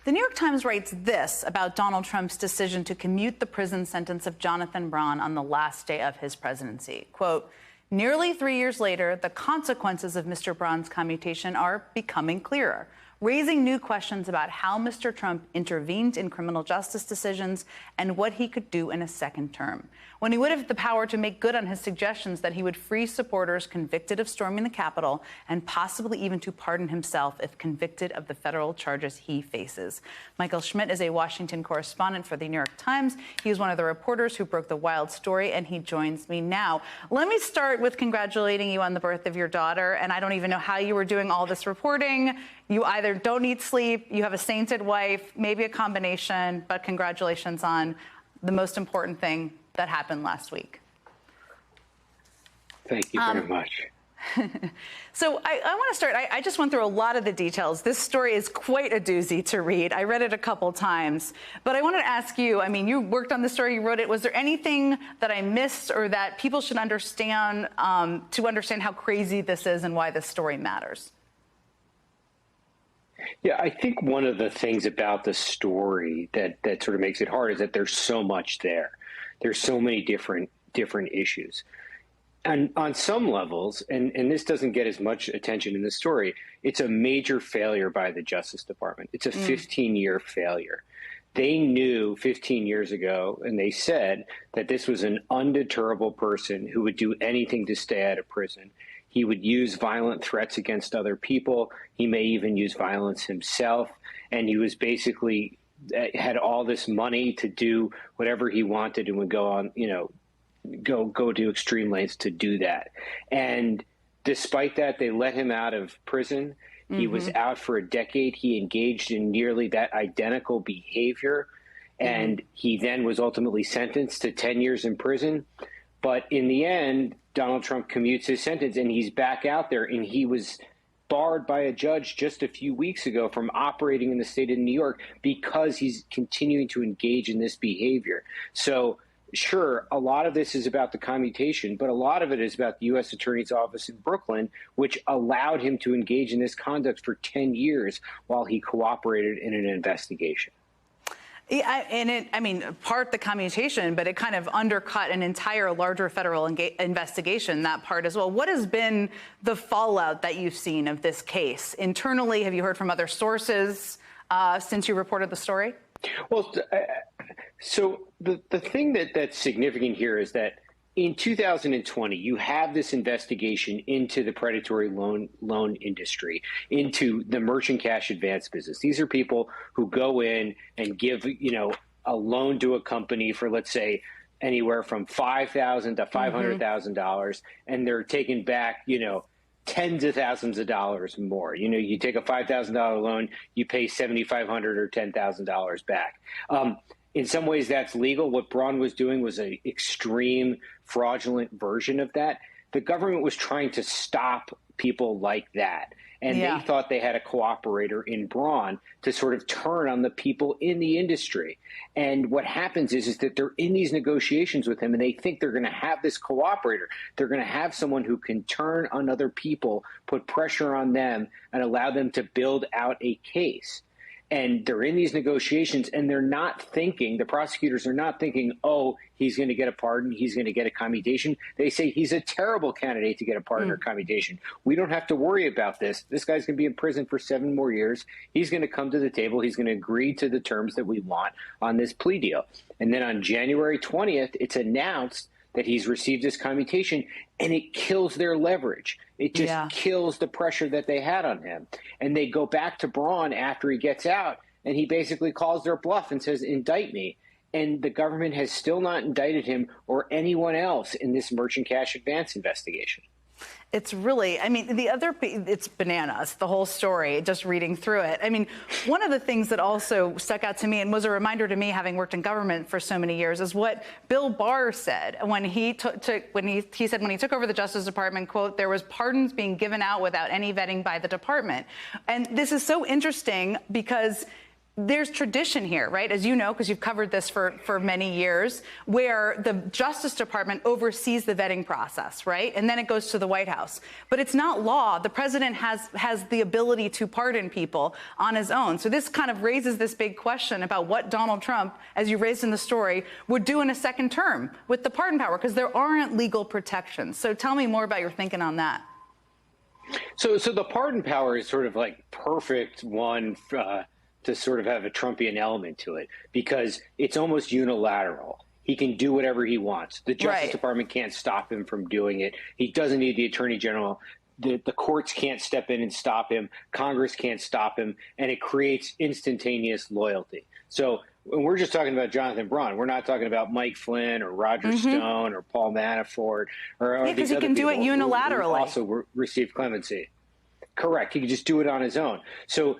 The New York Times writes this about Donald Trump's decision to commute the prison sentence of Jonathan Braun on the last day of his presidency. Quote, nearly 3 years later, the consequences of Mr. Braun's commutation are becoming clearer, raising new questions about how Mr. Trump intervened in criminal justice decisions and what he could do in a second term, when he would have the power to make good on his suggestions that he would free supporters convicted of storming the Capitol and possibly even to pardon himself if convicted of the federal charges he faces. Michael Schmidt is a Washington correspondent for the New York Times. He was one of the reporters who broke the wild story, and he joins me now. Let me start with congratulating you on the birth of your daughter, and I don't even know how you were doing all this reporting. You either don't need sleep, you have a sainted wife, maybe a combination, but congratulations on the most important thing that happened last week. Thank you very much. So I want to start. I just went through a lot of the details. This story is quite a doozy to read. I read it a couple times. But I wanted to ask you, I mean, you worked on the story, you wrote it. Was there anything that I missed or that people should understand to understand how crazy this is and why this story matters? Yeah, I think one of the things about the story that sort of makes it hard is that there's so much there. There's so many different issues. And on some levels, and this doesn't get as much attention in the story, it's a major failure by the Justice Department. It's a 15-year failure. They knew 15 years ago, and they said that this was an undeterrable person who would do anything to stay out of prison. He would use violent threats against other people. He may even use violence himself. And he was basically had all this money to do whatever he wanted and would go on, go to extreme lengths to do that. And despite that, they let him out of prison. He was out for a decade. He engaged in nearly that identical behavior. And he then was ultimately sentenced to 10 years in prison. But in the end, Donald Trump commutes his sentence and he's back out there, and he was barred by a judge just a few weeks ago from operating in the state of New York because he's continuing to engage in this behavior. So sure, a lot of this is about the commutation, but a lot of it is about the U.S. Attorney's Office in Brooklyn, which allowed him to engage in this conduct for 10 years while he cooperated in an investigation. Yeah, and part the commutation, but it kind of undercut an entire larger federal investigation, that part as well. What has been the fallout that you've seen of this case? Internally, have you heard from other sources since you reported the story? Well, so the thing that's significant here is that in 2020, you have this investigation into the predatory loan industry, into the merchant cash advance business. These are people who go in and give, a loan to a company for, let's say, anywhere from $5,000 to $500,000, and they're taking back, tens of thousands of dollars more. You take a $5,000 loan, you pay $7,500 or $10,000 back. In some ways, that's legal. What Braun was doing was an extreme, fraudulent version of that. The government was trying to stop people like that. And they thought they had a cooperator in Braun to sort of turn on the people in the industry. And what happens is that they're in these negotiations with him, and they think they're going to have this cooperator. They're going to have someone who can turn on other people, put pressure on them, and allow them to build out a case. And they're in these negotiations, and they're not thinking, the prosecutors are not thinking, oh, he's going to get a pardon, he's going to get a commutation. They say he's a terrible candidate to get a pardon or commutation. We don't have to worry about this. This guy's going to be in prison for 7 more years. He's going to come to the table. He's going to agree to the terms that we want on this plea deal. And then on January 20th, it's announced that he's received this commutation, and it kills their leverage. It just kills the pressure that they had on him. And they go back to Braun after he gets out, and he basically calls their bluff and says, indict me. And the government has still not indicted him or anyone else in this merchant cash advance investigation. It's really, it's bananas, the whole story, just reading through it. One of the things that also stuck out to me and was a reminder to me, having worked in government for so many years, is what Bill Barr said when he took when he took over the Justice Department, quote, there was pardons being given out without any vetting by the department. And this is so interesting because there's tradition here, right? As you know, because you've covered this for many years, where the Justice Department oversees the vetting process, right? And then it goes to the White House. But it's not law. The president has the ability to pardon people on his own. So this kind of raises this big question about what Donald Trump, as you raised in the story, would do in a second term with the pardon power, because there aren't legal protections. So tell me more about your thinking on that. So the pardon power is sort of like perfect one to sort of have a Trumpian element to it, because it's almost unilateral. He can do whatever he wants. The Justice Department can't stop him from doing it. He doesn't need the Attorney General. The courts can't step in and stop him. Congress can't stop him. And it creates instantaneous loyalty. So when we're just talking about Jonathan Braun, we're not talking about Mike Flynn or Roger Stone or Paul Manafort or because he can do it unilaterally. Who also received clemency. Correct. He can just do it on his own. So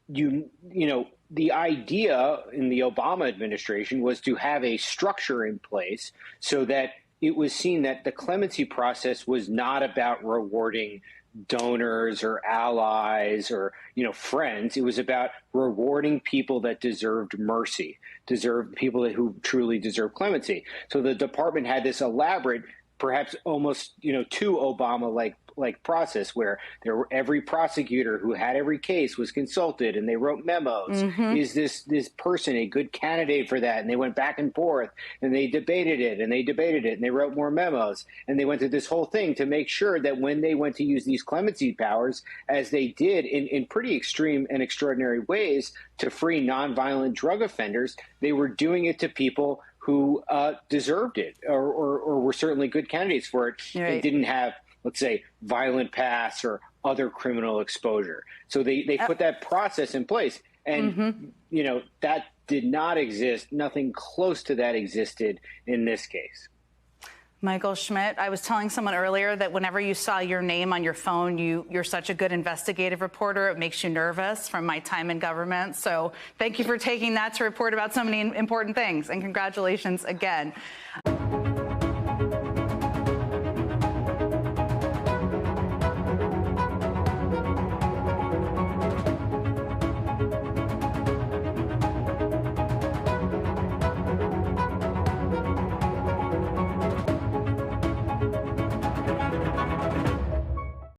you know, the idea in the Obama administration was to have a structure in place so that it was seen that the clemency process was not about rewarding donors or allies or, you know, friends. It was about rewarding people that deserved mercy, deserved people who truly deserve clemency. So the department had this elaborate, perhaps almost, you know, too Obama-like process where every prosecutor who had every case was consulted and they wrote memos. Is this person a good candidate for that? And they went back and forth and they debated it and they wrote more memos and they went through this whole thing to make sure that when they went to use these clemency powers, as they did in pretty extreme and extraordinary ways to free nonviolent drug offenders, they were doing it to people who deserved it or were certainly good candidates for it and didn't have, let's say, violent past or other criminal exposure. So they put that process in place. And, you know, that did not exist. Nothing close to that existed in this case. Michael Schmidt, I was telling someone earlier that whenever you saw your name on your phone, you're such a good investigative reporter. It makes you nervous from my time in government. So thank you for taking that to report about so many important things. And congratulations again.